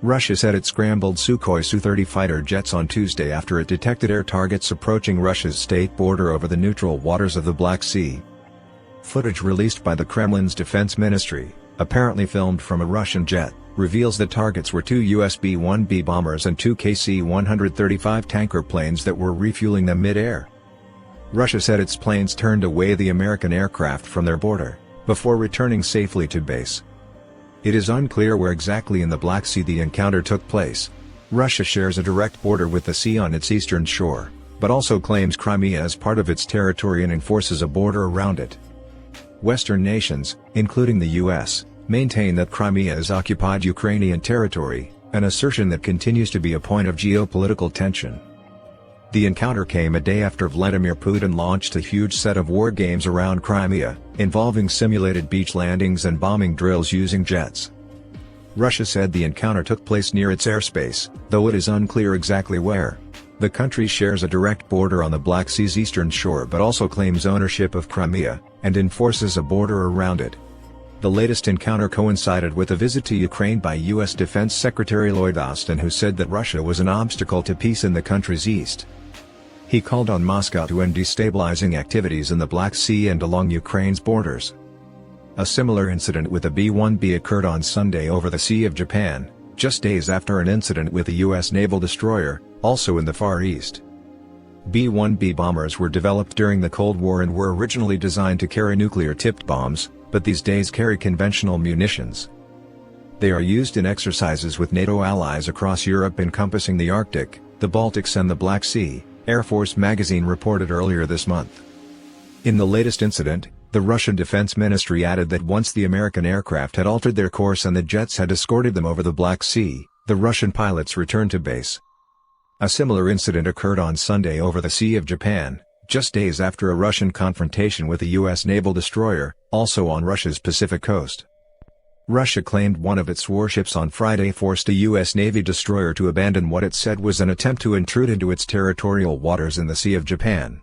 Russia said it scrambled Sukhoi Su-30 fighter jets on Tuesday after it detected air targets approaching Russia's state border over the neutral waters of the Black Sea. Footage released by the Kremlin's defense ministry, apparently filmed from a Russian jet, reveals the targets were two US B-1B bombers and two KC-135 tanker planes that were refueling them mid-air. Russia said its planes turned away the American aircraft from their border, before returning safely to base. It is unclear where exactly in the Black Sea the encounter took place. Russia shares a direct border with the sea on its eastern shore, but also claims Crimea as part of its territory and enforces a border around it. Western nations, including the US, maintain that Crimea is occupied Ukrainian territory, an assertion that continues to be a point of geopolitical tension. The encounter came a day after Vladimir Putin launched a huge set of war games around Crimea, involving simulated beach landings and bombing drills using jets. Russia said the encounter took place near its airspace, though it is unclear exactly where. The country shares a direct border on the Black Sea's eastern shore but also claims ownership of Crimea, and enforces a border around it. The latest encounter coincided with a visit to Ukraine by U.S. Defense Secretary Lloyd Austin, who said that Russia was an obstacle to peace in the country's east. He called on Moscow to end destabilizing activities in the Black Sea and along Ukraine's borders. A similar incident with a B-1B occurred on Sunday over the Sea of Japan, just days after an incident with a U.S. naval destroyer, also in the Far East. B-1B bombers were developed during the Cold War and were originally designed to carry nuclear-tipped bombs, but these days carry conventional munitions. They are used in exercises with NATO allies across Europe encompassing the Arctic, the Baltics and the Black Sea, Air Force magazine reported earlier this month. In the latest incident, the Russian Defense Ministry added that once the American aircraft had altered their course and the jets had escorted them over the Black Sea, the Russian pilots returned to base. A similar incident occurred on Sunday over the Sea of Japan, just days after a Russian confrontation with a U.S. naval destroyer, also on Russia's Pacific coast. Russia claimed one of its warships on Friday forced a U.S. Navy destroyer to abandon what it said was an attempt to intrude into its territorial waters in the Sea of Japan.